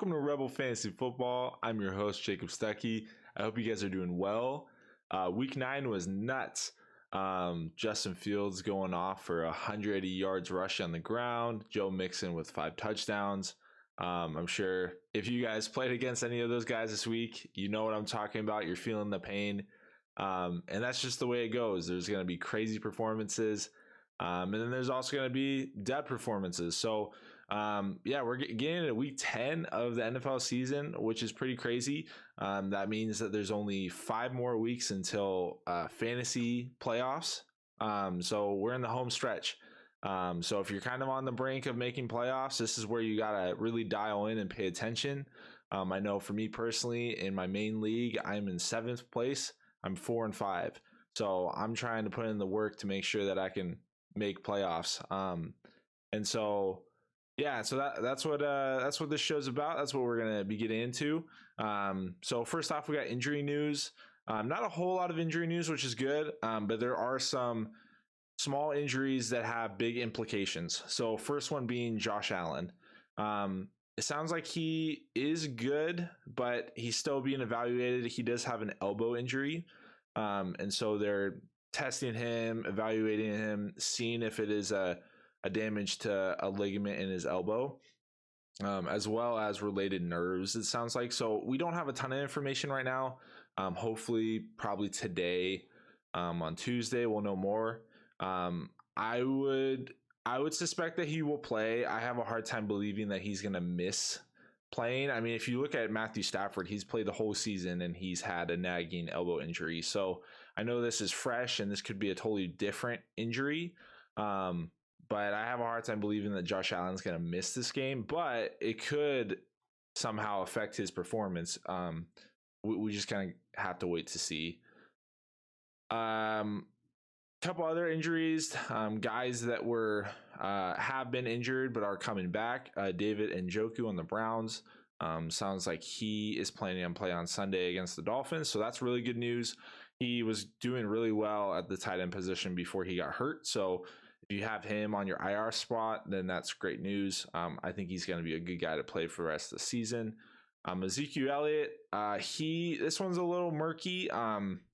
welcome to Rebel Fantasy Football. I'm your host, Jacob Stuckey. I hope you guys are doing well. Week 9 was nuts. Justin Fields going off for 180 yards rush on the ground. Joe Mixon with 5 touchdowns. I'm sure if you guys played against any of those guys this week, you know what I'm talking about. You're feeling the pain. And that's just the way it goes. There's going to be crazy performances. And then there's also going to be dead performances. So, we're getting into week 10 of the NFL season, which is pretty crazy. That means that there's only 5 more weeks until fantasy playoffs. So we're in the home stretch. So if you're kind of on the brink of making playoffs, this is where you got to really dial in and pay attention. I know for me personally, in my main league, I'm in 7th place. I'm 4-5. So I'm trying to put in the work to make sure that I can make playoffs. So that's what this show's about. That's what we're gonna be getting into. So first off, we got injury news. Not a whole lot of injury news, which is good, but there are some small injuries that have big implications. So first one being Josh Allen. It sounds like he is good, but he's still being evaluated. He does have an elbow injury, and so they're testing him, evaluating him, seeing if it is a damage to a ligament in his elbow, as well as related nerves, it sounds like. So we don't have a ton of information right now. Hopefully, probably today, on Tuesday, we'll know more. I would suspect that he will play. I have a hard time believing that he's going to miss playing. I mean, if you look at Matthew Stafford, he's played the whole season and he's had a nagging elbow injury. So I know this is fresh and this could be a totally different injury. But I have a hard time believing that Josh Allen's going to miss this game, but it could somehow affect his performance. We just kind of have to wait to see. Couple other injuries, guys that were have been injured but are coming back. David Njoku on the Browns. Sounds like he is planning on play on Sunday against the Dolphins, so that's really good news. He was doing really well at the tight end position before he got hurt, so if you have him on your IR spot, then that's great news. I think he's going to be a good guy to play for the rest of the season. Ezekiel Elliott, this one's a little murky.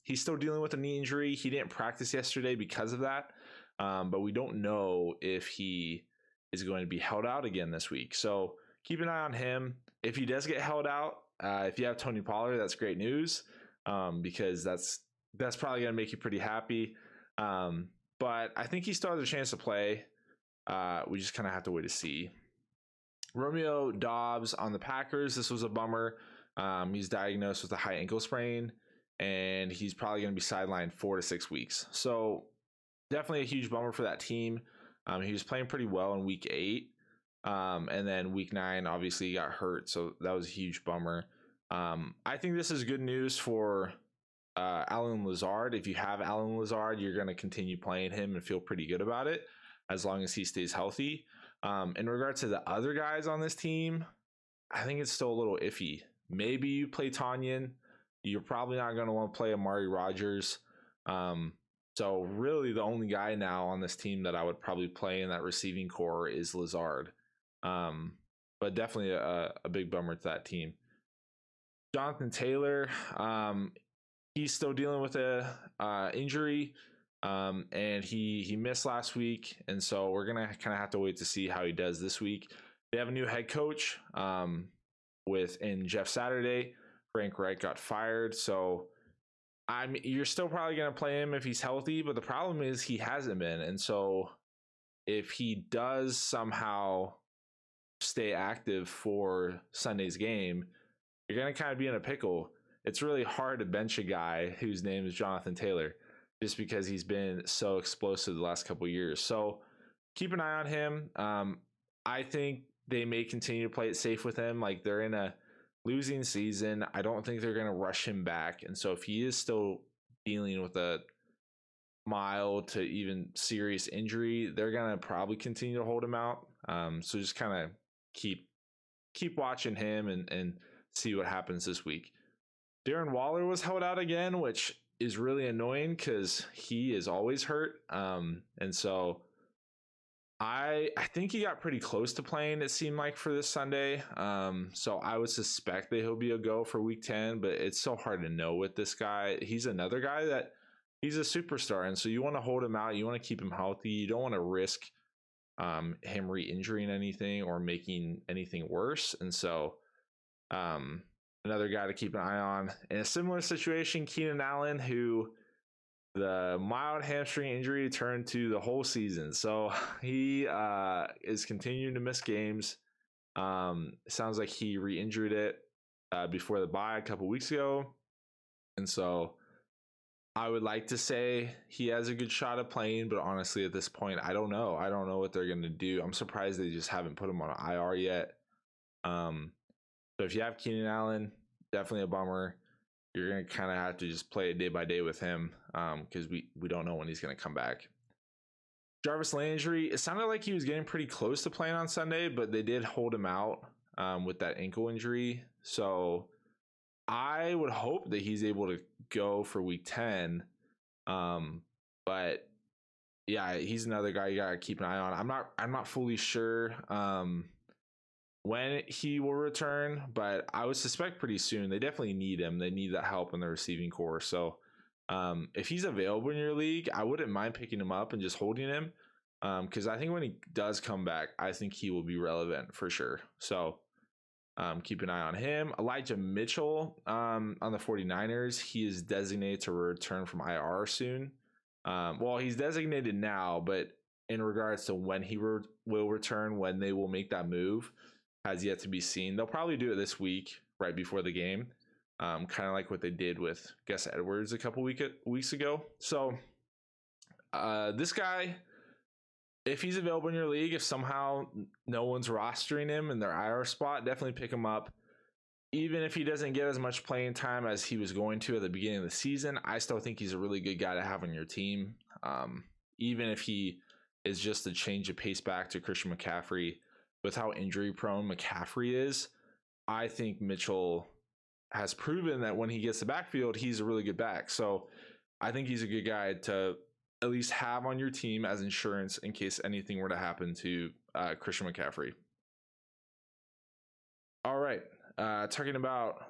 He's still dealing with a knee injury. He didn't practice yesterday because of that, but we don't know if he is going to be held out again this week. So keep an eye on him. If he does get held out, if you have Tony Pollard, that's great news, because that's probably going to make you pretty happy. But I think he still has a chance to play. We just kind of have to wait to see. Romeo Doubs on the Packers. This was a bummer. He's diagnosed with a high ankle sprain, and he's probably going to be sidelined 4 to 6 weeks. So definitely a huge bummer for that team. He was playing pretty well in week 8. And then week 9, obviously he got hurt. So that was a huge bummer. I think this is good news for Allen Lazard. If you have Allen Lazard, you're going to continue playing him and feel pretty good about it as long as he stays healthy. In regard to the other guys on this team, I think it's still a little iffy. Maybe you play Tanyan. You're probably not going to want to play Amari Rodgers. So really the only guy now on this team that I would probably play in that receiving core is Lazard. But definitely a big bummer to that team. Jonathan Taylor, he's still dealing with a injury, and he missed last week, and so we're gonna kind of have to wait to see how he does this week. They have a new head coach in Jeff Saturday. Frank Reich got fired, so you're still probably gonna play him if he's healthy, but the problem is he hasn't been, and so if he does somehow stay active for Sunday's game, you're gonna kind of be in a pickle. It's really hard to bench a guy whose name is Jonathan Taylor just because he's been so explosive the last couple of years. So keep an eye on him. I think they may continue to play it safe with him. Like, they're in a losing season. I don't think they're going to rush him back. And so if he is still dealing with a mild to even serious injury, they're going to probably continue to hold him out. So just kind of keep watching him and see what happens this week. Darren Waller was held out again, which is really annoying because he is always hurt. And so I think he got pretty close to playing, it seemed like, for this Sunday. So I would suspect that he'll be a go for week 10, but it's so hard to know with this guy. He's another guy that he's a superstar, and so you want to hold him out, you want to keep him healthy, you don't want to risk him re-injuring anything or making anything worse. And so another guy to keep an eye on. In a similar situation, Keenan Allen, who the mild hamstring injury turned to the whole season. So he is continuing to miss games. Sounds like he re-injured it before the bye a couple weeks ago. And so I would like to say he has a good shot at playing, but honestly, at this point, I don't know. I don't know what they're going to do. I'm surprised they just haven't put him on IR yet. So if you have Keenan Allen, definitely a bummer. You're going to kind of have to just play it day by day with him because we don't know when he's going to come back. Jarvis Landry, it sounded like he was getting pretty close to playing on Sunday, but they did hold him out with that ankle injury. So I would hope that he's able to go for week 10. But yeah, he's another guy you got to keep an eye on. I'm not fully sure when he will return, but I would suspect pretty soon. They definitely need him. They need that help in the receiving core. So if he's available in your league, I wouldn't mind picking him up and just holding him because I think when he does come back, I think he will be relevant for sure. So keep an eye on him. Elijah Mitchell on the 49ers, he is designated to return from IR soon. Well, he's designated now, but in regards to when he will return, when they will make that move, has yet to be seen. They'll probably do it this week, right before the game, kind of like what they did with Gus Edwards a couple weeks ago. So this guy, if he's available in your league, if somehow no one's rostering him in their IR spot, definitely pick him up. Even if he doesn't get as much playing time as he was going to at the beginning of the season, I still think he's a really good guy to have on your team. Even if he is just a change of pace back to Christian McCaffrey, with how injury prone McCaffrey is, I think Mitchell has proven that when he gets the backfield, he's a really good back. So I think he's a good guy to at least have on your team as insurance in case anything were to happen to Christian McCaffrey. All right. Talking about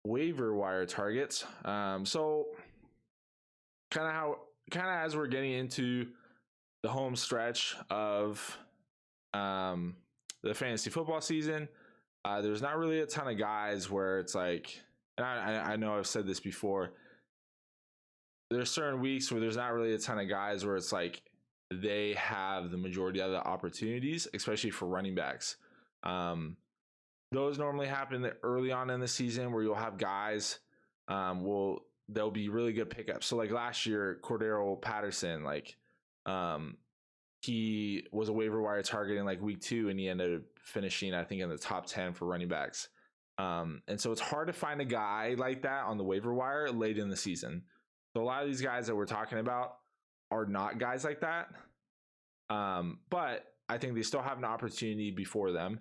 waiver wire targets. So kind of as we're getting into the home stretch of the fantasy football season, there's not really a ton of guys where it's like, and I know I've said this before, there's certain weeks where there's not really a ton of guys where it's like they have the majority of the opportunities, especially for running backs. Those normally happen early on in the season where you'll have guys they'll be really good pickups. So like last year, Cordero Patterson, like he was a waiver wire target in like week 2 and he ended up finishing, I think, in the top 10 for running backs. And so it's hard to find a guy like that on the waiver wire late in the season. So a lot of these guys that we're talking about are not guys like that. But I think they still have an opportunity before them.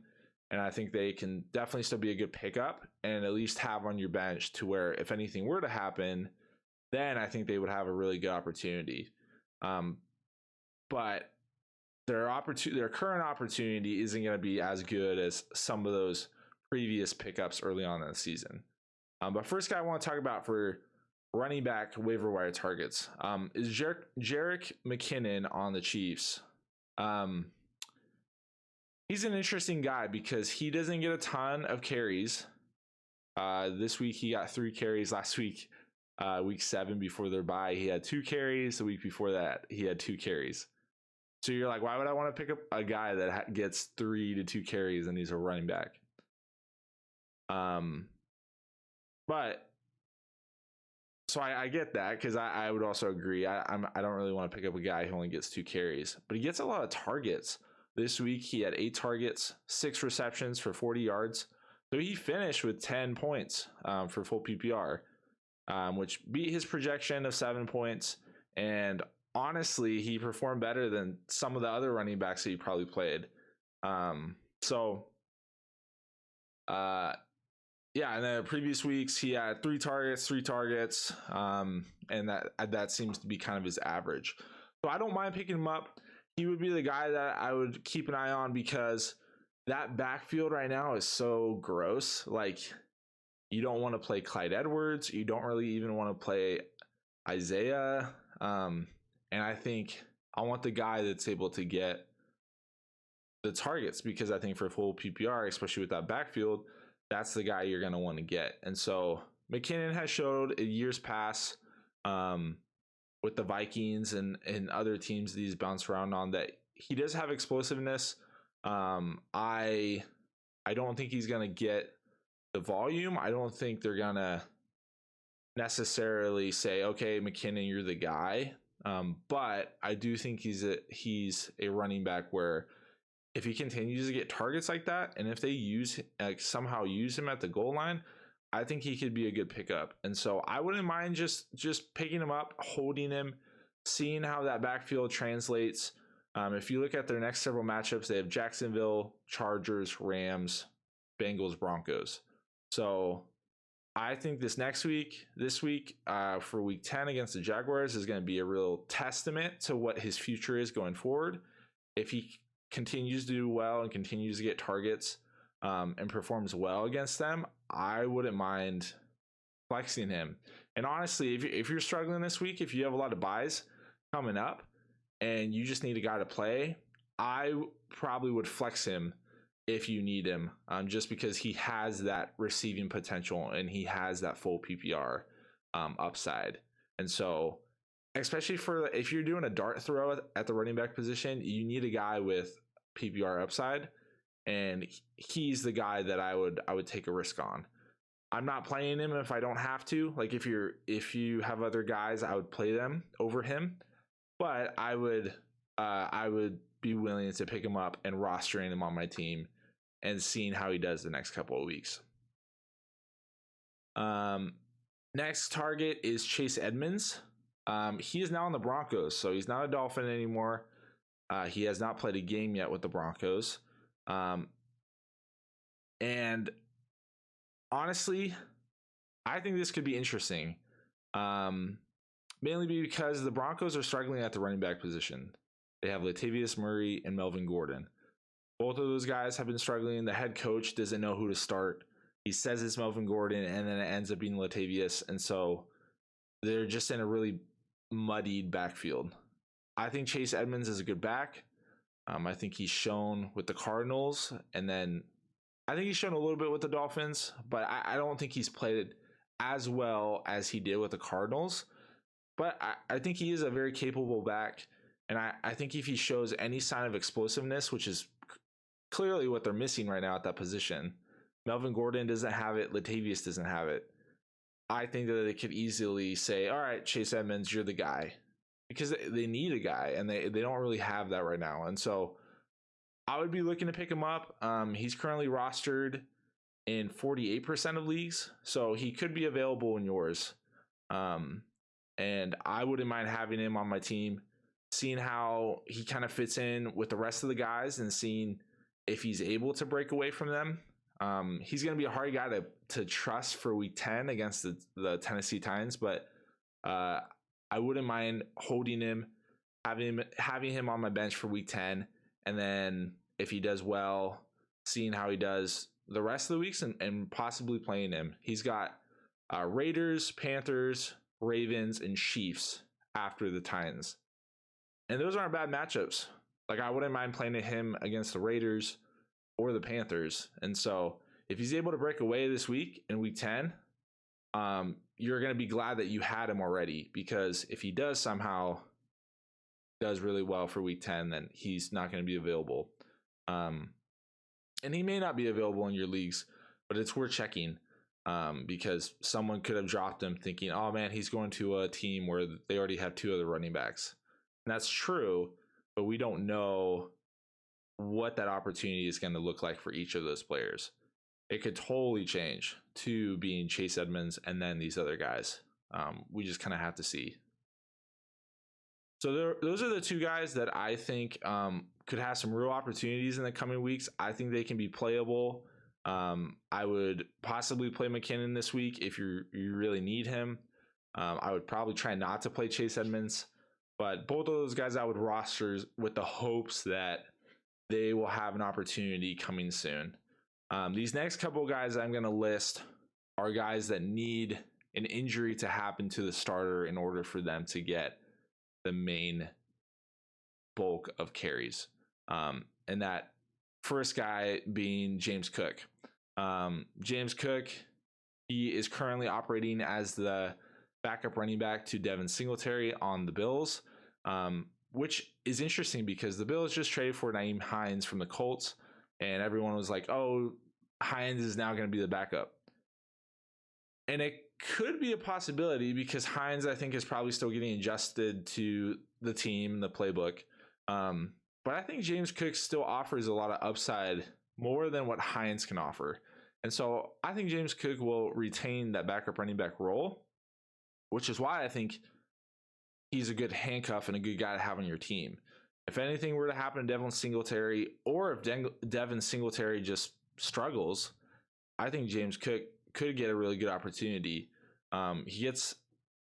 And I think they can definitely still be a good pickup and at least have on your bench to where if anything were to happen, then I think they would have a really good opportunity. But their current opportunity isn't going to be as good as some of those previous pickups early on in the season. But first guy I want to talk about for running back waiver wire targets is Jerick McKinnon on the Chiefs. He's an interesting guy because he doesn't get a ton of carries. This week he got 3 carries. Last week, week 7 before their bye, he had 2 carries. The week before that, he had 2 carries. So you're like, why would I want to pick up a guy that gets 3 to 2 carries and he's a running back? But so I get that because I would also agree. I don't really want to pick up a guy who only gets 2 carries, but he gets a lot of targets. This week he had 8 targets, 6 receptions for 40 yards. So he finished with 10 points for full PPR, which beat his projection of 7 points. And honestly, he performed better than some of the other running backs that he probably played. Yeah, in the previous weeks, he had 3 targets, and that seems to be kind of his average. So I don't mind picking him up. He would be the guy that I would keep an eye on because that backfield right now is so gross. Like, you don't want to play Clyde Edwards. You don't really even want to play Isaiah. And I think I want the guy that's able to get the targets, because I think for full PPR, especially with that backfield, that's the guy you're going to want to get. And so McKinnon has showed in years past with the Vikings and other teams that he's bounced around on that he does have explosiveness. I don't think he's going to get the volume. I don't think they're going to necessarily say, okay, McKinnon, you're the guy. But I do think he's a running back where if he continues to get targets like that, and if they somehow use him at the goal line, I think he could be a good pickup. And so I wouldn't mind just picking him up, holding him, seeing how that backfield translates. If you look at their next several matchups, they have Jacksonville, Chargers, Rams, Bengals, Broncos. So I think this week for week 10 against the Jaguars is going to be a real testament to what his future is going forward. If he continues to do well and continues to get targets and performs well against them, I wouldn't mind flexing him. And honestly, if you're struggling this week, if you have a lot of buys coming up and you just need a guy to play, I probably would flex him if you need him, just because he has that receiving potential and he has that full PPR upside. And so, especially if you're doing a dart throw at the running back position, you need a guy with PPR upside, and he's the guy that I would take a risk on. I'm not playing him if I don't have to. Like, if you have other guys, I would play them over him, but I would be willing to pick him up and rostering him on my team and seeing how he does the next couple of weeks. Next target is Chase Edmonds. He is now on the Broncos, so he's not a Dolphin anymore. He has not played a game yet with the Broncos. And honestly, I think this could be interesting. Mainly because the Broncos are struggling at the running back position. They have Latavius Murray and Melvin Gordon. Both of those guys have been struggling. The head coach doesn't know who to start. He says it's Melvin Gordon, and then it ends up being Latavius. And so they're just in a really muddied backfield. I think Chase Edmonds is a good back. I think he's shown with the Cardinals, and then I think he's shown a little bit with the Dolphins, but I don't think he's played as well as he did with the Cardinals. But I think he is a very capable back, and I think if he shows any sign of explosiveness, which is clearly what they're missing right now at that position, Melvin Gordon doesn't have it, Latavius doesn't have it, I think that they could easily say, all right, Chase Edmonds, you're the guy. Because they need a guy, and they don't really have that right now. And so I would be looking to pick him up. He's currently rostered in 48% of leagues, so he could be available in yours. And I wouldn't mind having him on my team, seeing how he kind of fits in with the rest of the guys and seeing if he's able to break away from them. He's going to be a hard guy to trust for week 10 against the Tennessee Titans, but I wouldn't mind holding him, having him on my bench for week 10, and then if he does well, seeing how he does the rest of the weeks and possibly playing him. He's got Raiders, Panthers, Ravens, and Chiefs after the Titans. And those aren't bad matchups. Like, I wouldn't mind playing him against the Raiders or the Panthers. And so if he's able to break away this week in week 10, you're going to be glad that you had him already, because if he does somehow does really well for week 10, then he's not going to be available. And he may not be available in your leagues, but it's worth checking, because someone could have dropped him thinking, oh man, he's going to a team where they already have two other running backs. And that's true, but we don't know what that opportunity is going to look like for each of those players. It could totally change to being Chase Edmonds and then these other guys. We just kind of have to see. So those are the two guys that I think could have some real opportunities in the coming weeks. I think they can be playable. I would possibly play McKinnon this week if you really need him. I would probably try not to play Chase Edmonds. But both of those guys I would roster with the hopes that they will have an opportunity coming soon. These next couple guys I'm going to list are guys that need an injury to happen to the starter in order for them to get the main bulk of carries. And that first guy being James Cook. James Cook, he is currently operating as the backup running back to Devin Singletary on the Bills, which is interesting because the Bills just traded for Nyheim Hines from the Colts, and everyone was like, oh, Hines is now going to be the backup. And it could be a possibility because Hines, I think, is probably still getting adjusted to the team and the playbook. But I think James Cook still offers a lot of upside, more than what Hines can offer. And so I think James Cook will retain that backup running back role, which is why I think he's a good handcuff and a good guy to have on your team. If anything were to happen to Devin Singletary, or if Devin Singletary just struggles, I think James Cook could get a really good opportunity. He gets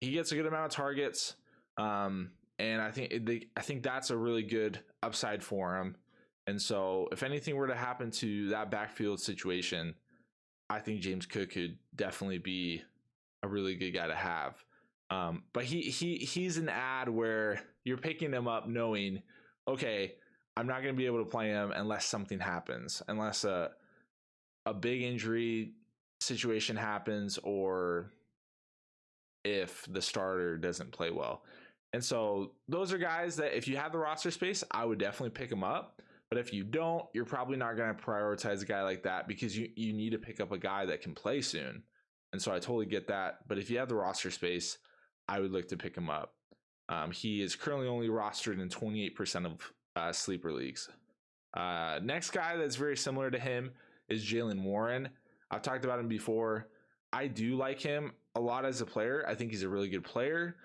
a good amount of targets, and I think that's a really good upside for him. And so if anything were to happen to that backfield situation, I think James Cook could definitely be a really good guy to have. But he's an ad where you're picking him up knowing, okay, I'm not going to be able to play him unless something happens, unless a big injury situation happens, or if the starter doesn't play well. And so those are guys that if you have the roster space, I would definitely pick them up. But if you don't, you're probably not going to prioritize a guy like that because you need to pick up a guy that can play soon. And so I totally get that. But if you have the roster space, I would look to pick him up. He is currently only rostered in 28% of sleeper leagues. Next guy that's very similar to him is Jaylen Warren. I've talked about him before. I do like him a lot as a player. I think he's a really good player.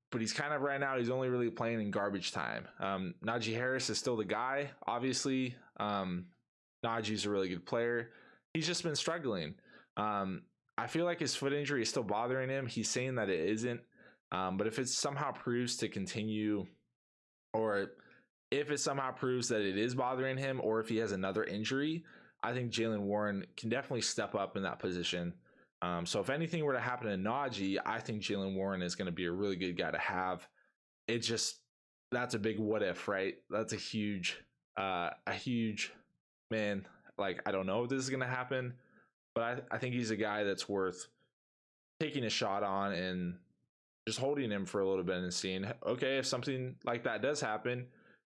But he's kind of right now, he's only really playing in garbage time. Najee Harris is still the guy, obviously. Najee's a really good player. He's just been struggling. I feel like his foot injury is still bothering him. He's saying that it isn't. But if it somehow proves to continue, or if it somehow proves that it is bothering him, or if he has another injury, I think Jaylen Warren can definitely step up in that position. So if anything were to happen to Najee, I think Jaylen Warren is going to be a really good guy to have. It's just, that's a big what if, right? That's a huge man. Like, I don't know if this is going to happen, but I think he's a guy that's worth taking a shot on and just holding him for a little bit and seeing, okay, if something like that does happen,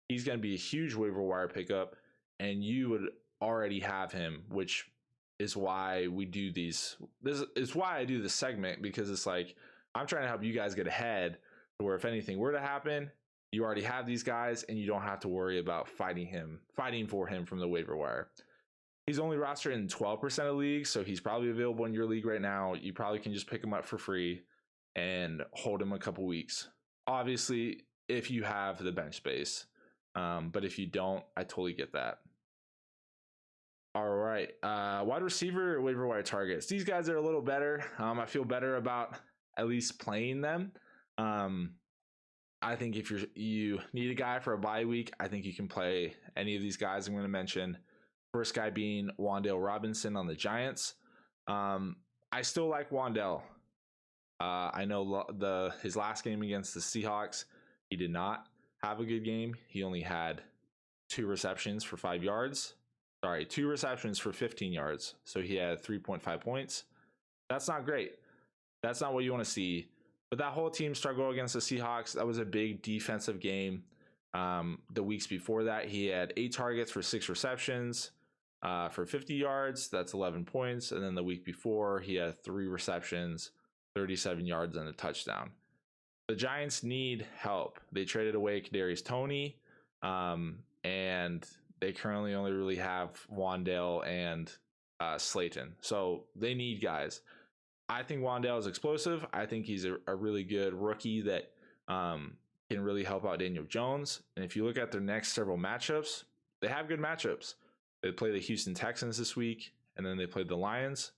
he's going to be a huge waiver wire pickup, and you would already have him, which is why we do these. This is why I do this segment, because it's like I'm trying to help you guys get ahead, where if anything were to happen, you already have these guys and you don't have to worry about fighting for him from the waiver wire. He's only rostered in 12% of leagues, so he's probably available in your league right now. You probably can just pick him up for free and hold him a couple weeks. Obviously, if you have the bench space. But if you don't, I totally get that. All right. Wide receiver waiver wire targets. These guys are a little better. I feel better about at least playing them. I think if you need a guy for a bye week, I think you can play any of these guys I'm going to mention. First guy being Wan'Dale Robinson on the Giants. I still like Wan'Dale. I know his last game against the Seahawks, he did not have a good game. He only had 2 receptions for 5 yards. 2 receptions for 15 yards. So he had 3.5 points. That's not great. That's not what you want to see. But that whole team struggled against the Seahawks. That was a big defensive game. The weeks before that, he had 8 targets for 6 receptions for 50 yards. That's 11 points. And then the week before, he had 3 receptions, 37 yards, and a touchdown. The Giants need help. They traded away Kadarius Toney, and they currently only really have Wan'Dale and Slayton. So they need guys. I think Wan'Dale is explosive. I think he's a really good rookie that can really help out Daniel Jones. And if you look at their next several matchups, they have good matchups. They play the Houston Texans this week, and then they play the Lions,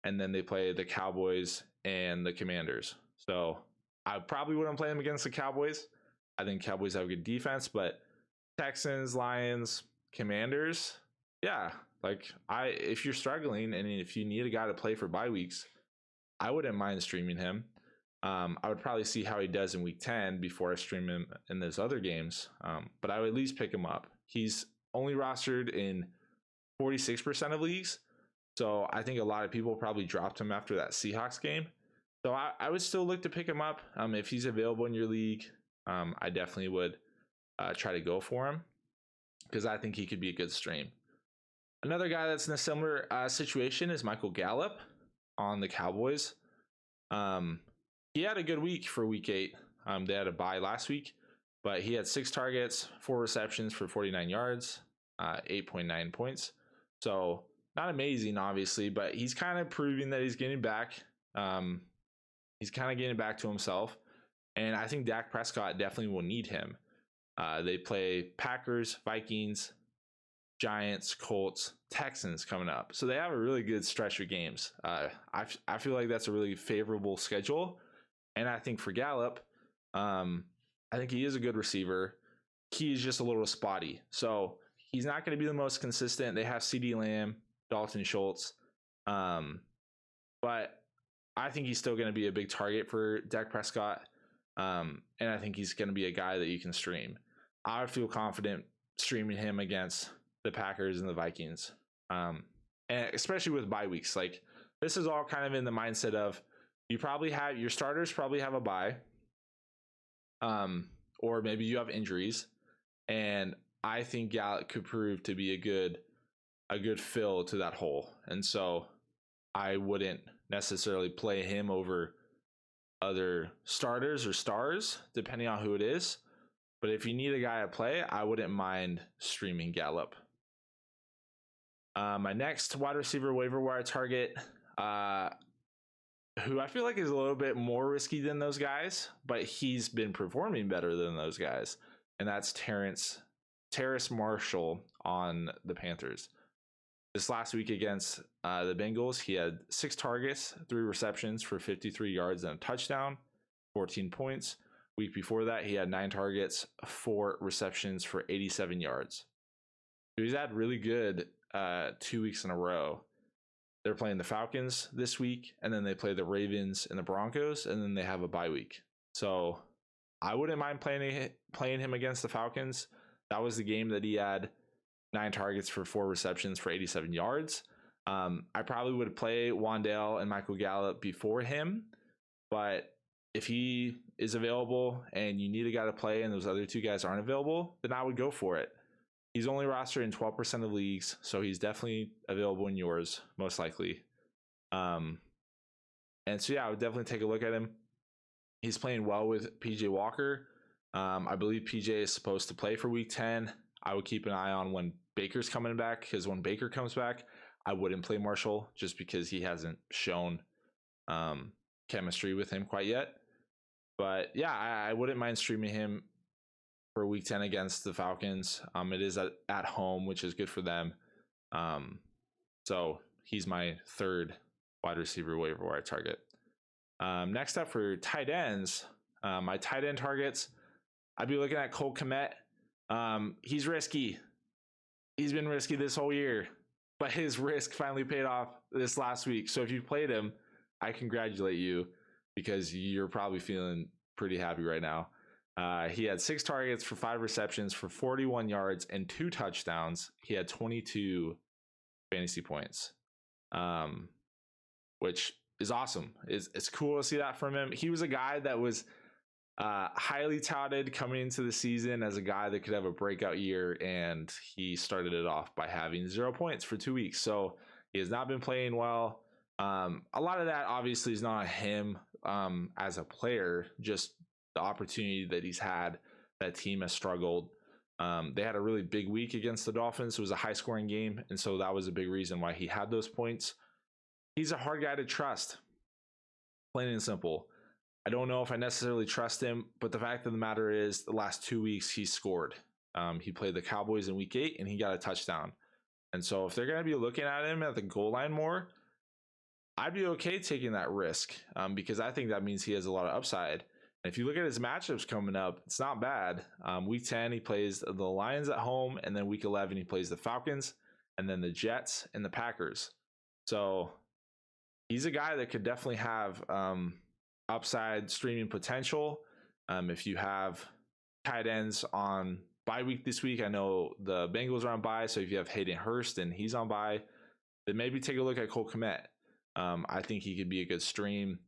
and then they play the Cowboys and the Commanders. So I probably wouldn't play them against the Cowboys. I think Cowboys have a good defense, but Texans, Lions, Commanders, yeah. Like if you're struggling and if you need a guy to play for bye weeks, I wouldn't mind streaming him. I would probably see how he does in week 10 before I stream him in those other games. But I would at least pick him up. He's only rostered in 46% of leagues. So I think a lot of people probably dropped him after that Seahawks game. So I would still look to pick him up. If he's available in your league, I definitely would try to go for him because I think he could be a good stream. Another guy that's in a similar situation is Michael Gallup on the Cowboys. He had a good week for week 8. They had a bye last week, but he had 6 targets, 4 receptions for 49 yards, 8.9 points. So not amazing, obviously, but he's kind of proving that he's getting back. He's kind of getting back to himself. And I think Dak Prescott definitely will need him. They play Packers, Vikings, Giants, Colts, Texans coming up. So they have a really good stretch of games. I feel like that's a really favorable schedule. And I think for Gallup, I think he is a good receiver. He's just a little spotty. So he's not going to be the most consistent. They have CeeDee Lamb, Dalton Schultz. But I think he's still going to be a big target for Dak Prescott. And I think he's going to be a guy that you can stream. I would feel confident streaming him against the Packers and the Vikings. And especially with bye weeks. Like this is all kind of in the mindset of you probably have your starters probably have a bye. Or maybe you have injuries. And I think Gallup could prove to be a good fill to that hole. And so I wouldn't necessarily play him over other starters or stars, depending on who it is. But if you need a guy to play, I wouldn't mind streaming Gallup. My next wide receiver waiver wire target, who I feel like is a little bit more risky than those guys, but he's been performing better than those guys. And that's Terrace Marshall on the Panthers. This last week against the Bengals, he had 6 targets, 3 receptions for 53 yards and a touchdown, 14 points. Week before that, he had 9 targets, 4 receptions for 87 yards. So he's had really good 2 weeks in a row. They're playing the Falcons this week, and then they play the Ravens and the Broncos, and then they have a bye week. So I wouldn't mind playing him against the Falcons. That was the game that he had 9 targets for 4 receptions for 87 yards. I probably would play Wan'Dale and Michael Gallup before him, but if he is available and you need a guy to play and those other 2 guys aren't available, then I would go for it. He's only rostered in 12% of leagues, so he's definitely available in yours, most likely. And so, yeah, I would definitely take a look at him. He's playing well with PJ Walker. I believe PJ is supposed to play for week 10. I would keep an eye on when Baker's coming back, because when Baker comes back, I wouldn't play Marshall just because he hasn't shown chemistry with him quite yet. But yeah, I wouldn't mind streaming him for week 10 against the Falcons. It is at home, which is good for them. So he's my 3rd wide receiver waiver wire target. Next up for tight ends, my tight end targets, I'd be looking at Cole Kmet. He's risky. He's been risky this whole year, but his risk finally paid off this last week. So if you played him, I congratulate you because you're probably feeling pretty happy right now. He had 6 targets for 5 receptions for 41 yards and 2 touchdowns. He had 22 fantasy points, which is awesome. It's cool to see that from him. He was a guy that was highly touted coming into the season as a guy that could have a breakout year, and he started it off by having 0 points for 2 weeks. So he has not been playing well. A lot of that obviously is not him as a player, just the opportunity that he's had. That team has struggled. They had a really big week against the Dolphins. It was a high scoring game, and so that was a big reason why he had those points. He's a hard guy to trust, plain and simple. I don't know if I necessarily trust him, but the fact of the matter is the last 2 weeks he scored. He played the Cowboys in week 8 and he got a touchdown. And so if they're going to be looking at him at the goal line more, I'd be okay taking that risk because I think that means he has a lot of upside. And if you look at his matchups coming up, it's not bad. Week 10, he plays the Lions at home, and then week 11, he plays the Falcons, and then the Jets and the Packers. So he's a guy that could definitely have upside streaming potential. If you have tight ends on bye week this week, I know the Bengals are on bye, so if you have Hayden Hurst and he's on bye, then maybe take a look at Cole Kmet. I think he could be a good stream.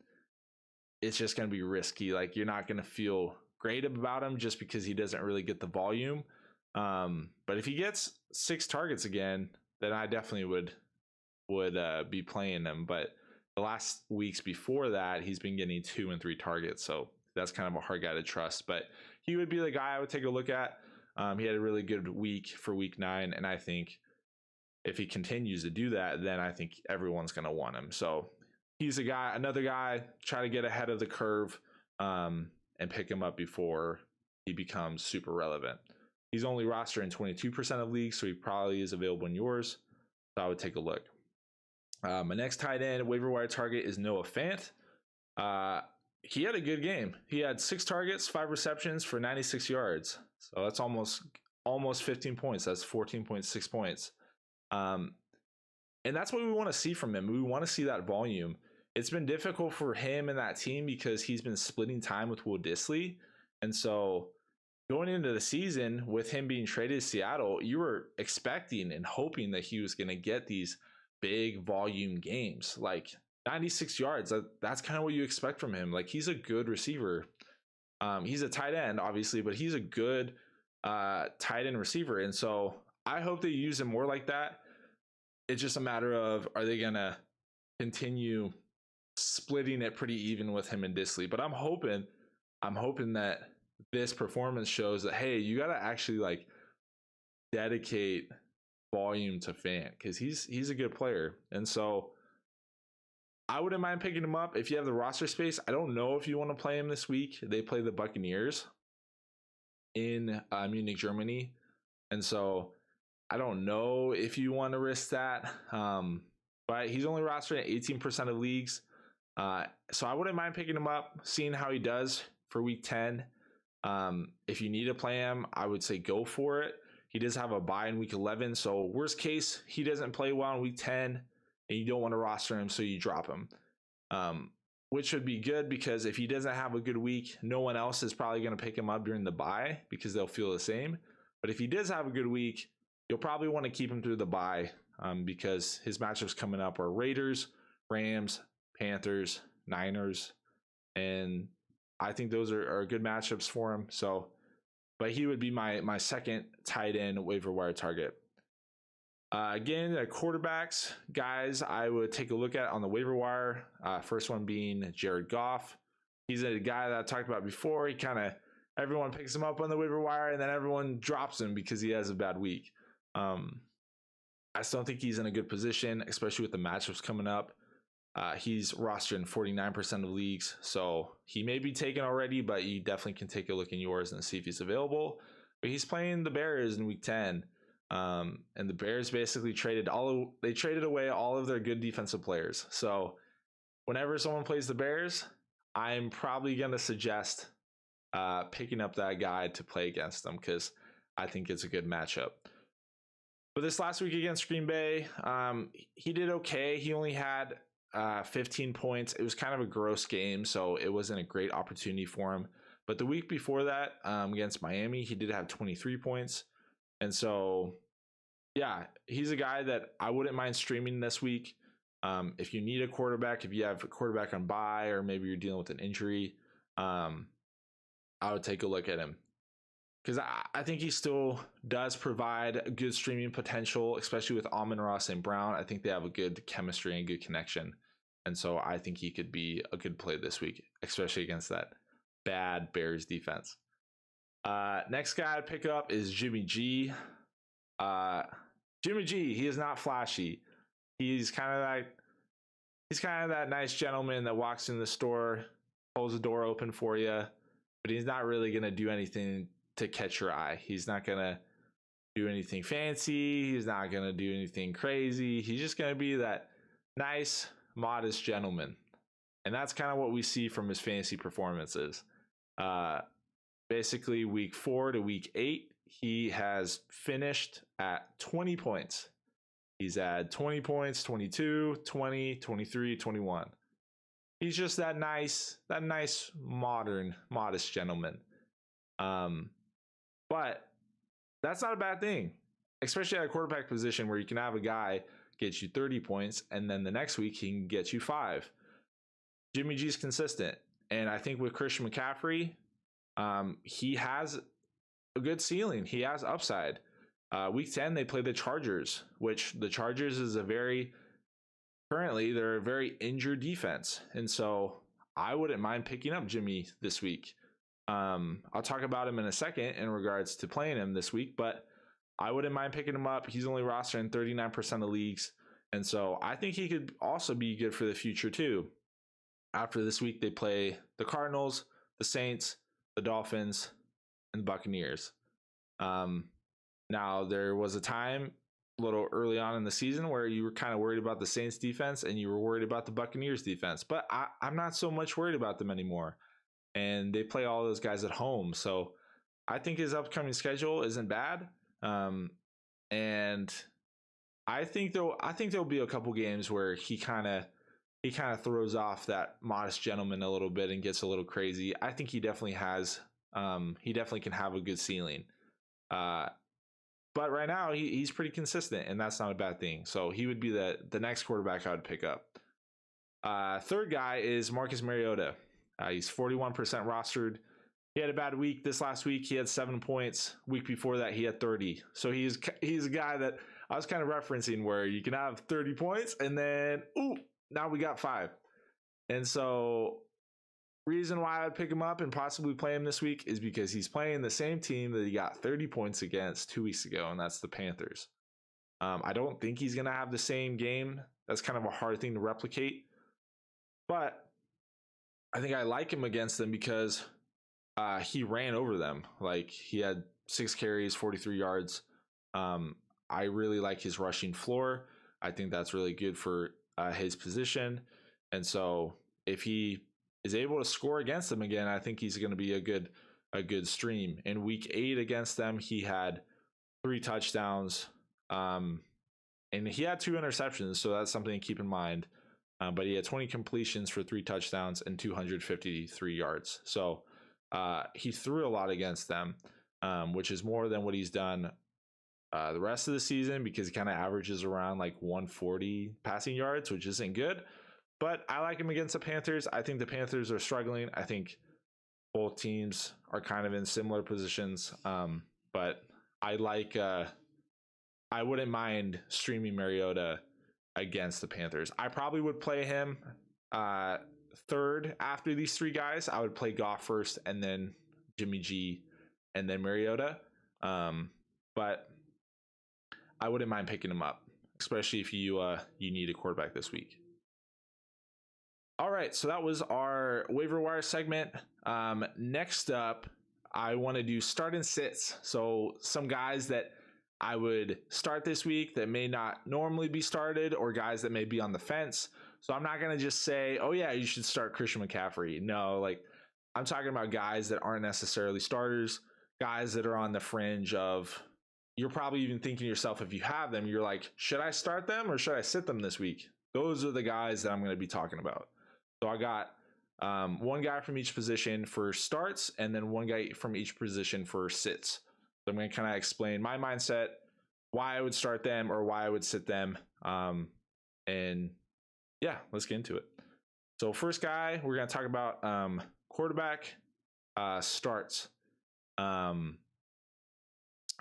It's just going to be risky. Like, you're not going to feel great about him just because he doesn't really get the volume. But if he gets 6 targets again, then I definitely would be playing him. But the last weeks before that, he's been getting 2 and 3 targets. So that's kind of a hard guy to trust. But he would be the guy I would take a look at. He had a really good week for week 9. And I think if he continues to do that, then I think everyone's going to want him. So he's another guy, try to get ahead of the curve and pick him up before he becomes super relevant. He's only rostered in 22% of leagues, so he probably is available in yours. So I would take a look. My next tight end waiver wire target is Noah Fant. He had a good game. He had 6 targets, 5 receptions for 96 yards. So that's almost 15 points. That's 14.6 points. And that's what we want to see from him. We want to see that volume. It's been difficult for him and that team because he's been splitting time with Will Dissly. And so going into the season with him being traded to Seattle, you were expecting and hoping that he was going to get these big volume games, like 96 yards. That's kind of what you expect from him. Like, he's a good receiver. He's a tight end, obviously, but he's a good tight end receiver. And so I hope they use him more like that. It's just a matter of, are they going to continue splitting it pretty even with him and Dissly? But I'm hoping that this performance shows that, hey, you got to actually like dedicate volume to Fant, because he's a good player. And so I wouldn't mind picking him up if you have the roster space. I don't know if you want to play him this week. They play the Buccaneers in Munich, Germany. And so I don't know if you want to risk that. But he's only rostered in 18% of leagues. So I wouldn't mind picking him up, seeing how he does for week 10. If you need to play him, I would say go for it. He does have a bye in week 11. So worst case, he doesn't play well in week 10 and you don't want to roster him, so you drop him. Which would be good, because if he doesn't have a good week, no one else is probably going to pick him up during the bye because they'll feel the same. But if he does have a good week, you'll probably want to keep him through the bye, because his matchups coming up are Raiders, Rams, Panthers, Niners, and I think those are good matchups for him. So, but he would be my second tight end waiver wire target. Again, the quarterbacks, guys, I would take a look at on the waiver wire. First one being Jared Goff. He's a guy that I talked about before. Everyone picks him up on the waiver wire and then everyone drops him because he has a bad week. I still think he's in a good position, especially with the matchups coming up. He's rostered in 49% of leagues, so he may be taken already, but you definitely can take a look in yours and see if he's available. But he's playing the Bears in week 10. And the Bears basically traded away all of their good defensive players. So whenever someone plays the Bears, I'm probably going to suggest picking up that guy to play against them, because I think it's a good matchup. But this last week against Green Bay, he did okay. He only had 15 points. It was kind of a gross game, so it wasn't a great opportunity for him. But the week before that, against Miami, he did have 23 points. And so, yeah, he's a guy that I wouldn't mind streaming this week. If you need a quarterback, if you have a quarterback on bye, or maybe you're dealing with an injury, I would take a look at him, because I think he still does provide a good streaming potential, especially with Amon-Ra St. Brown. I think they have a good chemistry and good connection. And so I think he could be a good play this week, especially against that bad Bears defense. Next guy I'd pick up is Jimmy G. Jimmy G, he is not flashy. He's kind of that nice gentleman that walks in the store, holds the door open for you, but he's not really going to do anything to catch your eye. He's not going to do anything fancy. He's not going to do anything crazy. He's just going to be that nice, modest gentleman. And that's kind of what we see from his fantasy performances. Uh, basically, week 4 to week 8, he has finished at 20 points. He's had 20 points, 22, 20, 23, 21. He's just that nice, modest gentleman. But that's not a bad thing, especially at a quarterback position where you can have a guy get you 30 points and then the next week he can get you 5. Jimmy G's consistent. And I think with Christian McCaffrey, he has a good ceiling. He has upside. Week 10, they play the Chargers, which the Chargers is currently they're a very injured defense. And so I wouldn't mind picking up Jimmy this week. I'll talk about him in a second in regards to playing him this week, but I wouldn't mind picking him up. He's only rostered in 39% of leagues. And so I think he could also be good for the future too. After this week, they play the Cardinals, the Saints, the Dolphins, and the Buccaneers. Now, there was a time a little early on in the season where you were kind of worried about the Saints defense and you were worried about the Buccaneers defense, but I'm not so much worried about them anymore. And they play all those guys at home. So I think his upcoming schedule isn't bad. And I think there'll be a couple games where he kind of throws off that modest gentleman a little bit and gets a little crazy. I think he definitely can have a good ceiling. But right now he's pretty consistent, and that's not a bad thing. So he would be the next quarterback I would pick up. Third guy is Marcus Mariota. He's 41% rostered. He had a bad week this last week. He had 7 points. Week before that, he had 30. So he's a guy that I was kind of referencing where you can have 30 points and then, now we got 5. And so reason why I would pick him up and possibly play him this week is because he's playing the same team that he got 30 points against 2 weeks ago, and that's the Panthers. I don't think he's going to have the same game. That's kind of a hard thing to replicate. But I think I like him against them because he ran over them. Like, he had 6 carries, 43 yards. I really like his rushing floor. I think that's really good for his position. And so if he is able to score against them again, I think he's going to be a good stream. In week 8 against them, he had 3 touchdowns. And he had 2 interceptions, so that's something to keep in mind. But he had 20 completions for 3 touchdowns and 253 yards. So he threw a lot against them, which is more than what he's done the rest of the season, because he kind of averages around like 140 passing yards, which isn't good. But I like him against the Panthers. I think the Panthers are struggling. I think both teams are kind of in similar positions. But I wouldn't mind streaming Mariota against the Panthers. I probably would play him third after these 3 guys. I would play Goff first, and then Jimmy G, and then Mariota. But I wouldn't mind picking him up, especially if you need a quarterback this week. All right, so that was our waiver wire segment. Next up, I want to do start and sits. So some guys that I would start this week that may not normally be started, or guys that may be on the fence. So I'm not going to just say, oh yeah, you should start Christian McCaffrey. No, like, I'm talking about guys that aren't necessarily starters, guys that are on the fringe of, you're probably even thinking to yourself, if you have them, you're like, should I start them or should I sit them this week? Those are the guys that I'm going to be talking about. So I got one guy from each position for starts, and then one guy from each position for sits. So I'm going to kind of explain my mindset, why I would start them or why I would sit them. And yeah, let's get into it. So first guy, we're going to talk about quarterback starts.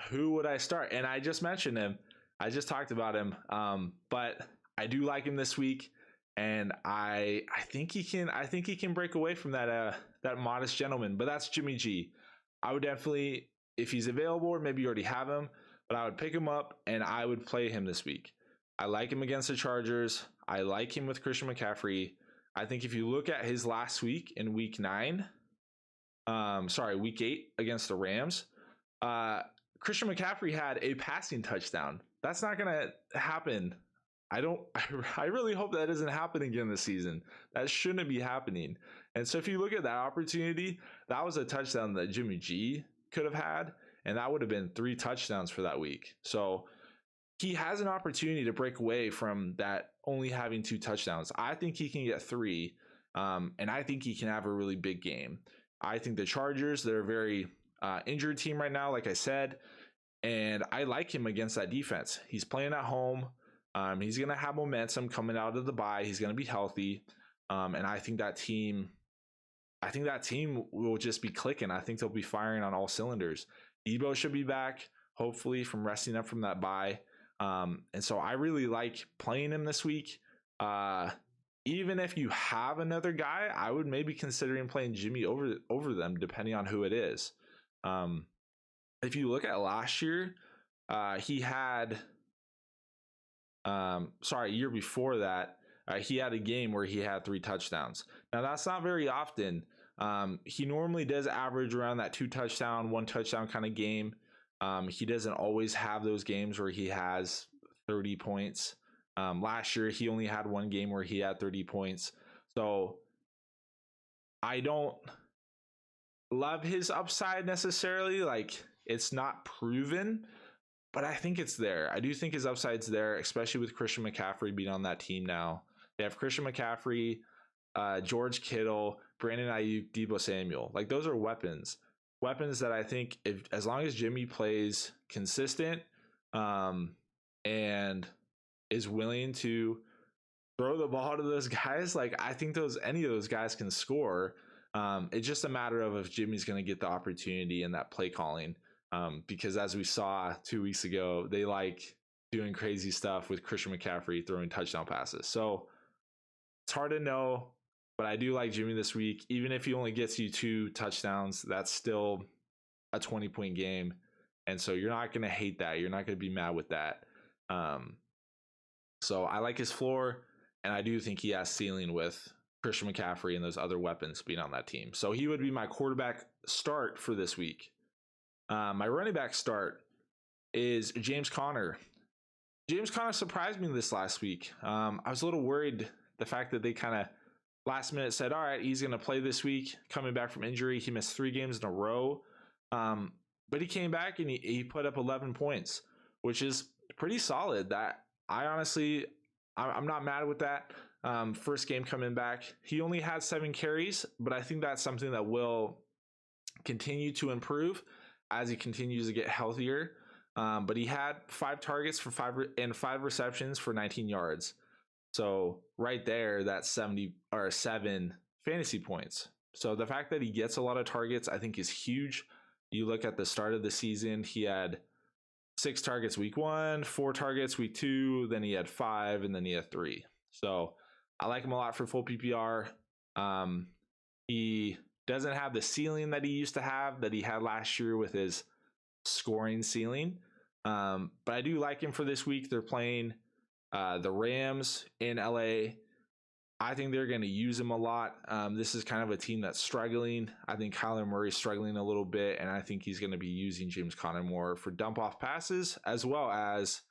Who would I start? And I just mentioned him. I just talked about him. But I do like him this week. And I think he can break away from that modest gentleman, but that's Jimmy G. I would definitely, if he's available, or maybe you already have him, but I would pick him up and I would play him this week. I like him against the Chargers. I like him with Christian McCaffrey. I think if you look at his last week in week 8 against the Rams, Christian McCaffrey had a passing touchdown. That's not going to happen I don't. I really hope that doesn't happen again this season. That shouldn't be happening. And so if you look at that opportunity, that was a touchdown that Jimmy G could have had, and that would have been 3 touchdowns for that week. So he has an opportunity to break away from that only having 2 touchdowns. I think he can get 3, and I think he can have a really big game. I think the Chargers, they're a very injured team right now, like I said, and I like him against that defense. He's playing at home. He's going to have momentum coming out of the bye. He's going to be healthy, and I think that team will just be clicking. I think they'll be firing on all cylinders. Debo should be back, hopefully, from resting up from that bye. And so I really like playing him this week. Even if you have another guy, I would maybe considering playing Jimmy over them, depending on who it is. If you look at last year, he had, year before that, he had a game where he had 3 touchdowns. Now that's not very often. He normally does average around that 2 touchdown, 1 touchdown kind of game. He doesn't always have those games where he has 30 points. Last year, he only had 1 game where he had 30 points. So I don't love his upside necessarily. Like, it's not proven, but I think it's there. I do think his upside's there, especially with Christian McCaffrey being on that team now. They have Christian McCaffrey, George Kittle, Brandon Ayuk, Debo Samuel. Like, those are weapons that I think, if as long as Jimmy plays consistent and is willing to throw the ball to those guys, like, I think any of those guys can score. It's just a matter of if Jimmy's going to get the opportunity in that play calling, because as we saw 2 weeks ago, they like doing crazy stuff with Christian McCaffrey throwing touchdown passes. So it's hard to know, but I do like Jimmy this week. Even if he only gets you 2 touchdowns, that's still a 20-point game. And so you're not going to hate that. You're not going to be mad with that. So I like his floor, and I do think he has ceiling with Christian McCaffrey and those other weapons being on that team. So he would be my quarterback start for this week. My running back start is James Conner. James Conner surprised me this last week. I was a little worried the fact that they kind of last minute said, all right, he's going to play this week, coming back from injury. He missed 3 games in a row. But he came back and he put up 11 points, which is pretty solid. That I'm not mad with that. First game coming back, he only had 7 carries, but I think that's something that will continue to improve as he continues to get healthier. But he had 5 targets for 5 receptions for 19 yards. So right there, that's 7 fantasy points. So the fact that he gets a lot of targets, I think, is huge. You look at the start of the season, he had 6 targets week 1, 4 targets week 2, then he had 5, and then he had 3. So I like him a lot for full PPR. He doesn't have the ceiling that he used to have, that he had last year with his scoring ceiling. But I do like him for this week. They're playing the Rams in LA. I think they're going to use him a lot. This is kind of a team that's struggling. I think Kyler Murray's struggling a little bit, and I think he's going to be using James Conner more for dump-off passes, as well as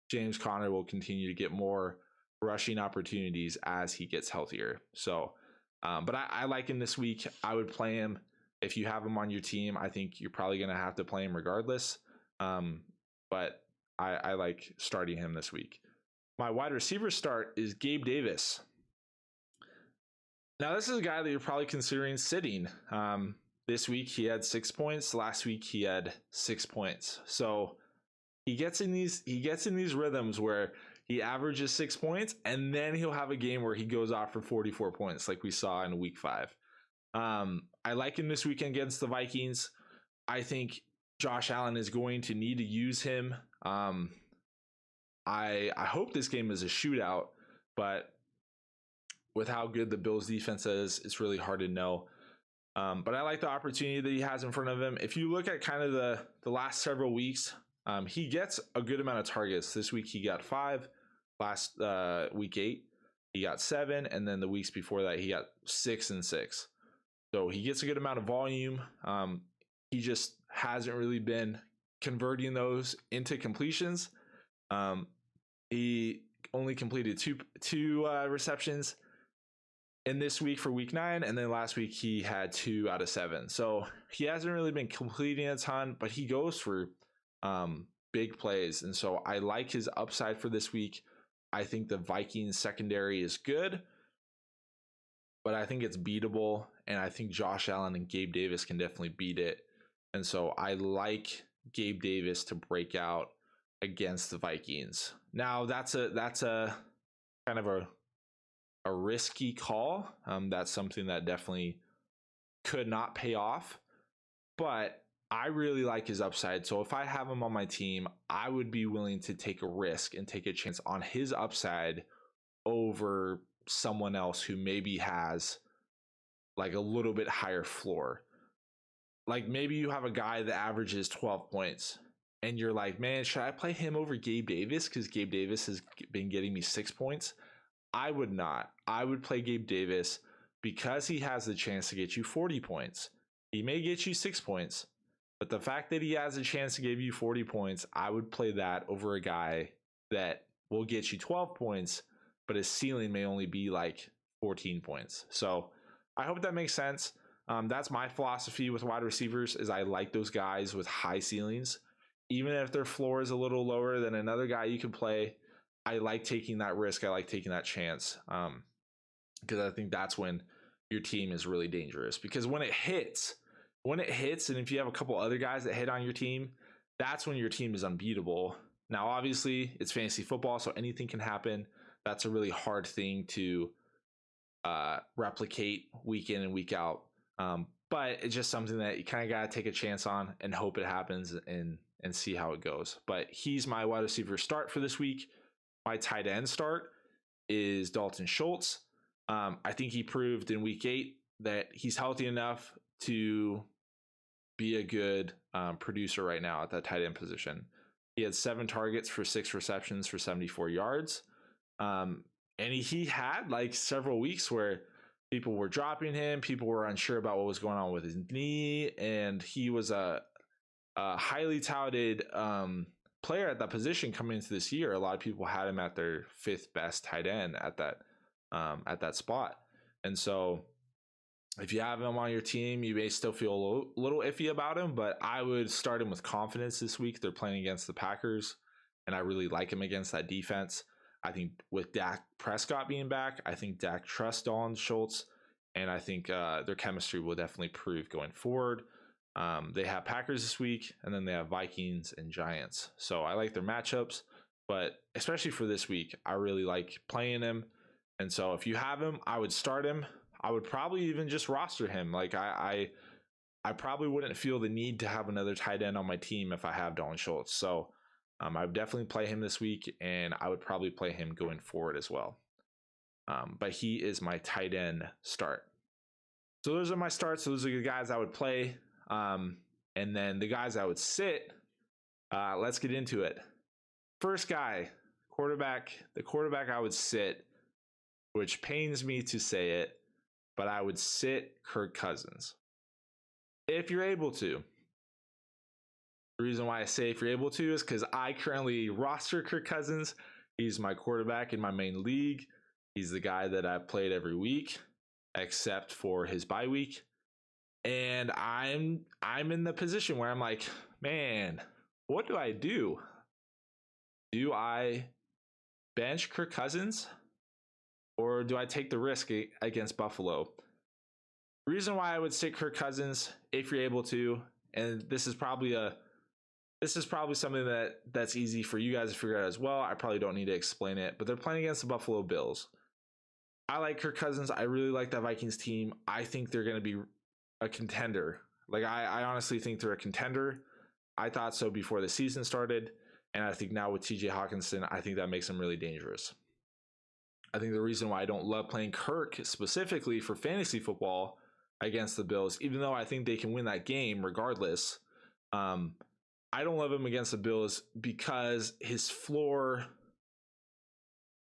James Conner will continue to get more rushing opportunities as he gets healthier. So, but I like him this week. I would play him. If you have him on your team, I think you're probably going to have to play him regardless. But I like starting him this week. My wide receiver start is Gabe Davis. Now, this is a guy that you're probably considering sitting. This week he had 6 points. Last week he had 6 points. So he gets in these rhythms where he averages 6 points, and then he'll have a game where he goes off for 44 points, like we saw in week 5. I like him this weekend against the Vikings. I think Josh Allen is going to need to use him. I hope this game is a shootout, but with how good the Bills defense is, it's really hard to know. But I like the opportunity that he has in front of him. If you look at kind of the last several weeks, he gets a good amount of targets. This week he got 5. Last week 8, he got 7. And then the weeks before that, he got 6 and 6. So he gets a good amount of volume. He just hasn't really been converting those into completions. He only completed two receptions in this week for week 9, and then last week he had 2 out of 7. So he hasn't really been completing a ton, but he goes for big plays, and so I like his upside for this week. I think the Vikings secondary is good, but I think it's beatable, and I think Josh Allen and Gabe Davis can definitely beat it. And so I like Gabe Davis to break out against the Vikings. Now that's a kind of a risky call. That's something that definitely could not pay off, but I really like his upside. So if I have him on my team, I would be willing to take a risk and take a chance on his upside over someone else who maybe has like a little bit higher floor. Like maybe you have a guy that averages 12 points and you're like, man, should I play him over Gabe Davis? Because Gabe Davis has been getting me 6 points. I would not. I would play Gabe Davis because he has the chance to get you 40 points. He may get you 6 points, but the fact that he has a chance to give you 40 points, I would play that over a guy that will get you 12 points, but his ceiling may only be like 14 points. So I hope that makes sense. That's my philosophy with wide receivers is I like those guys with high ceilings. Even if their floor is a little lower than another guy you can play, I like taking that risk. I like taking that chance because I think that's when your team is really dangerous. Because when it hits, and if you have a couple other guys that hit on your team, that's when your team is unbeatable. Now, obviously, it's fantasy football, so anything can happen. That's a really hard thing to replicate week in and week out. But it's just something that you kind of got to take a chance on and hope it happens and see how it goes. But he's my wide receiver start for this week. My tight end start is Dalton Schultz. I think he proved in week 8 that he's healthy enough to be a good producer right now at that tight end position. He had 7 targets for 6 receptions for 74 yards. And he had like several weeks where people were dropping him. People were unsure about what was going on with his knee. And he was a highly touted player at that position coming into this year. A lot of people had him at their 5th best tight end at that spot. And so if you have him on your team, you may still feel a little iffy about him, but I would start him with confidence this week. They're playing against the Packers, and I really like him against that defense. I think with Dak Prescott being back, I think Dak trusts Dalton Schultz, and I think their chemistry will definitely prove going forward. They have Packers this week, and then they have Vikings and Giants. So I like their matchups, but especially for this week, I really like playing him. And so if you have him, I would start him. I would probably even just roster him. Like I probably wouldn't feel the need to have another tight end on my team if I have Dalton Schultz. So I would definitely play him this week, and I would probably play him going forward as well. But he is my tight end start. So those are my starts. Those are the guys I would play. And then the guys I would sit. Let's get into it. First guy, quarterback. The quarterback I would sit, which pains me to say it, but I would sit Kirk Cousins. If you're able to. The reason why I say if you're able to is because I currently roster Kirk Cousins. He's my quarterback in my main league. He's the guy that I played every week, except for his bye week. And I'm in the position where I'm like, man, what do I do? Do I bench Kirk Cousins? Or do I take the risk against Buffalo? The reason why I would sit Kirk Cousins, if you're able to, and this is probably something that's easy for you guys to figure out as well. I probably don't need to explain it, but they're playing against the Buffalo Bills. I like Kirk Cousins. I really like that Vikings team. I think they're going to be a contender. Like I honestly think they're a contender. I thought so before the season started, and I think now with TJ Hawkinson, I think that makes them really dangerous. I think the reason why I don't love playing Kirk specifically for fantasy football against the Bills, even though I think they can win that game regardless, I don't love him against the Bills because his floor,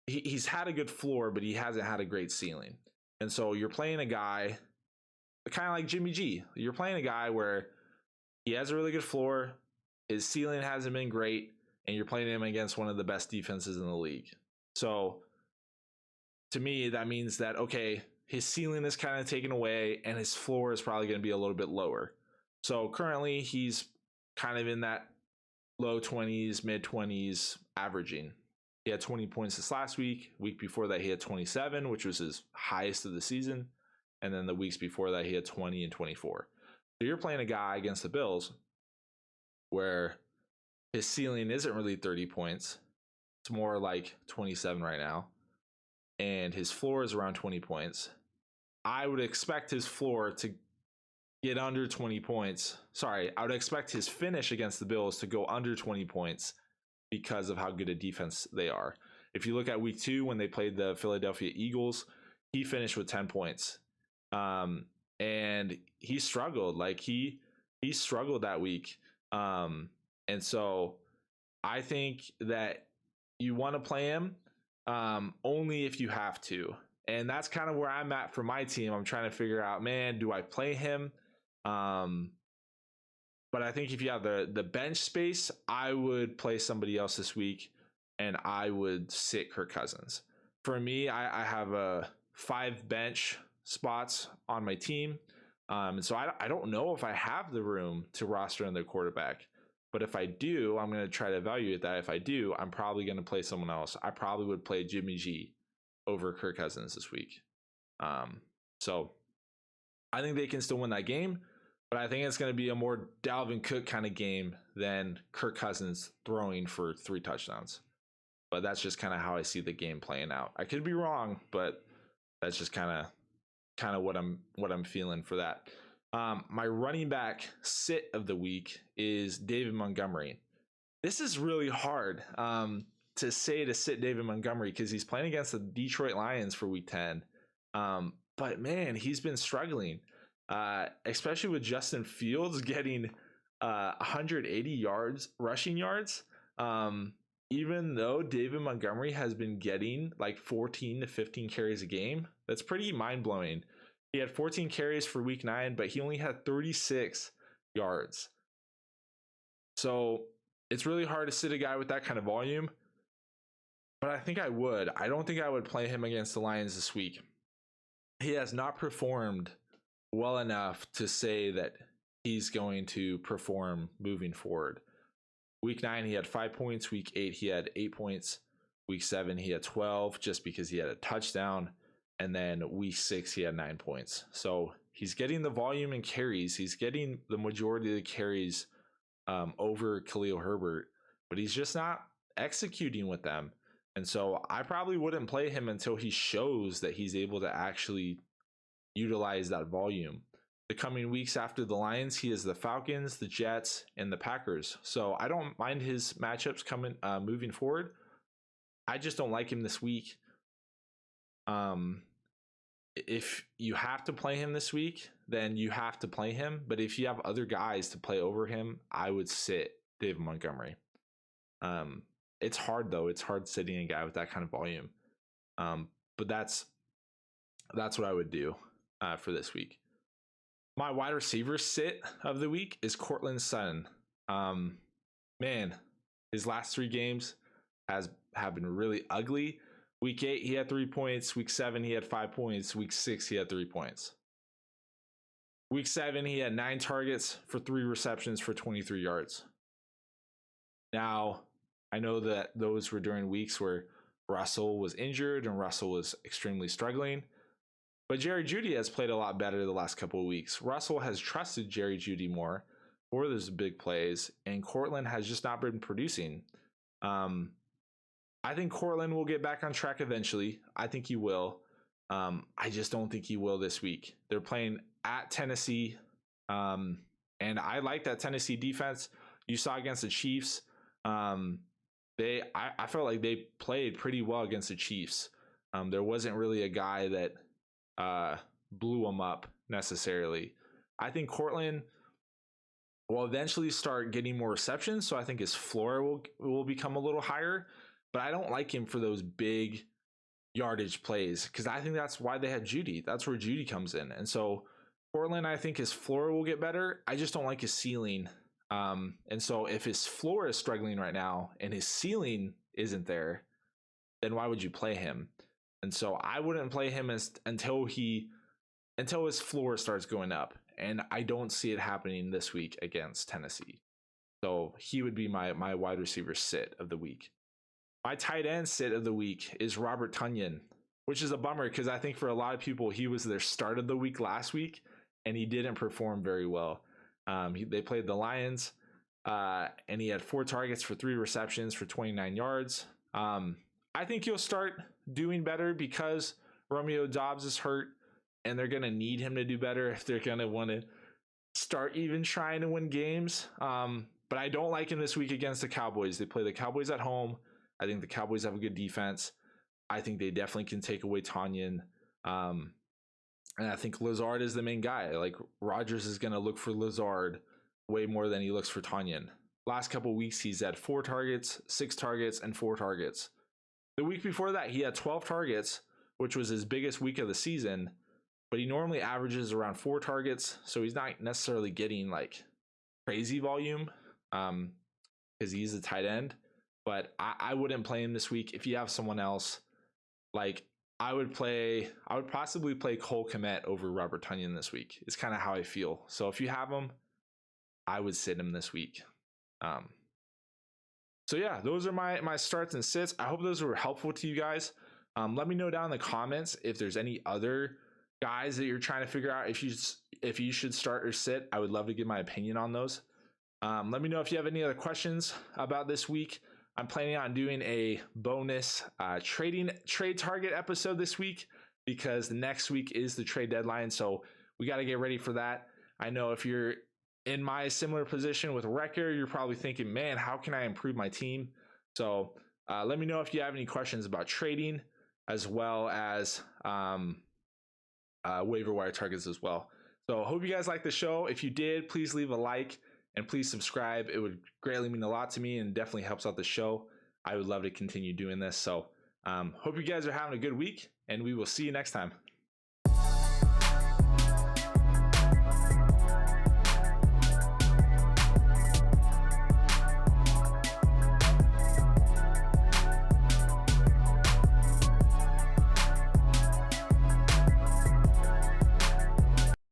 he's had a good floor, but he hasn't had a great ceiling. And so you're playing a guy kind of like Jimmy G. You're playing a guy where he has a really good floor, his ceiling hasn't been great, and you're playing him against one of the best defenses in the league. So to me, that means that, okay, his ceiling is kind of taken away and his floor is probably going to be a little bit lower. So currently he's kind of in that low 20s, mid 20s averaging. He had 20 points this last week. Week before that, he had 27, which was his highest of the season. And then the weeks before that, he had 20 and 24. So you're playing a guy against the Bills where his ceiling isn't really 30 points. It's more like 27 right now. And his floor is around 20 points. I would expect his floor to get under 20 points. Sorry, I would expect his finish against the Bills to go under 20 points because of how good a defense they are. If you look at week 2 when they played the Philadelphia Eagles, he finished with 10 points. And he struggled. Like he struggled that week. And so I think that you want to play him only if you have to. And that's kind of where I'm at for my team. I'm trying to figure out, man, do I play him? But I think if you have the bench space, I would play somebody else this week, and I would sit Kirk Cousins. For me, I have 5 bench spots on my team. And so I don't know if I have the room to roster another quarterback. But if I do, I'm going to try to evaluate that. If I do, I'm probably going to play someone else. I probably would play Jimmy G over Kirk Cousins this week. So I think they can still win that game, but I think it's going to be a more Dalvin Cook kind of game than Kirk Cousins throwing for 3 touchdowns. But that's just kind of how I see the game playing out. I could be wrong, but that's just kind of what I'm feeling for that. My running back sit of the week is David Montgomery. This is really hard to say to sit David Montgomery because he's playing against the Detroit Lions for week 10. But man, he's been struggling, especially with Justin Fields getting 180 yards, rushing yards. Even though David Montgomery has been getting like 14 to 15 carries a game, that's pretty mind-blowing. He had 14 carries for week 9, but he only had 36 yards. So it's really hard to sit a guy with that kind of volume, but I think I would. I don't think I would play him against the Lions this week. He has not performed well enough to say that he's going to perform moving forward. Week 9, he had 5 points. Week 8, he had 8 points. Week 7, he had 12 just because he had a touchdown. And then week 6, he had 9 points. So he's getting the volume and carries. He's getting the majority of the carries over Khalil Herbert, but he's just not executing with them. And so I probably wouldn't play him until he shows that he's able to actually utilize that volume. The coming weeks after the Lions, he has the Falcons, the Jets, and the Packers. So I don't mind his matchups coming moving forward. I just don't like him this week. If you have to play him this week, then you have to play him. But if you have other guys to play over him, I would sit David Montgomery. It's hard though. It's hard sitting a guy with that kind of volume. But that's what I would do for this week. My wide receiver sit of the week is Courtland Sutton. Man, his last 3 games have been really ugly. Week 8, he had 3 points. Week 7, he had 5 points. Week 6, he had 3 points. Week 7, he had 9 targets for 3 receptions for 23 yards. Now, I know that those were during weeks where Russell was injured and Russell was extremely struggling. But Jerry Jeudy has played a lot better the last couple of weeks. Russell has trusted Jerry Jeudy more for those big plays, and Courtland has just not been producing. I think Courtland will get back on track eventually. I think he will. I just don't think he will this week. They're playing at Tennessee, and I like that Tennessee defense. You saw against the Chiefs. I felt like they played pretty well against the Chiefs. There wasn't really a guy that blew them up necessarily. I think Courtland will eventually start getting more receptions, so I think his floor will become a little higher. But I don't like him for those big yardage plays because I think that's why they had Jeudy. That's where Jeudy comes in. And so Courtland, I think his floor will get better. I just don't like his ceiling. And so if his floor is struggling right now and his ceiling isn't there, then why would you play him? And so I wouldn't play him until his floor starts going up. And I don't see it happening this week against Tennessee. So he would be my wide receiver sit of the week. My tight end sit of the week is Robert Tonyan, which is a bummer because I think for a lot of people, he was their start of the week last week, and he didn't perform very well. They played the Lions, and he had 4 targets for 3 receptions for 29 yards. I think he'll start doing better because Romeo Doubs is hurt, and they're going to need him to do better if they're going to want to start even trying to win games. But I don't like him this week against the Cowboys. They play the Cowboys at home. I think the Cowboys have a good defense. I think they definitely can take away Tonyan. And I think Lazard is the main guy. Like, Rodgers is going to look for Lazard way more than he looks for Tonyan. Last couple of weeks, he's had 4 targets, 6 targets, and 4 targets. The week before that, he had 12 targets, which was his biggest week of the season. But he normally averages around 4 targets, so he's not necessarily getting like crazy volume because he's a tight end. But I wouldn't play him this week. If you have someone else, like I would possibly play Cole Kmet over Robert Tonyan this week. It's kind of how I feel. So if you have him, I would sit him this week. So yeah, those are my starts and sits. I hope those were helpful to you guys. Let me know down in the comments if there's any other guys that you're trying to figure out if you should start or sit. I would love to give my opinion on those. Let me know if you have any other questions about this week. I'm planning on doing a bonus trade target episode this week because the next week is the trade deadline. So we got to get ready for that. I know if you're in my similar position with Wrecker, you're probably thinking, man, how can I improve my team? So let me know if you have any questions about trading as well as waiver wire targets as well. So hope you guys liked the show. If you did, please leave a like and please subscribe. It would greatly mean a lot to me and definitely helps out the show. I would love to continue doing this. So hope you guys are having a good week, and we will see you next time.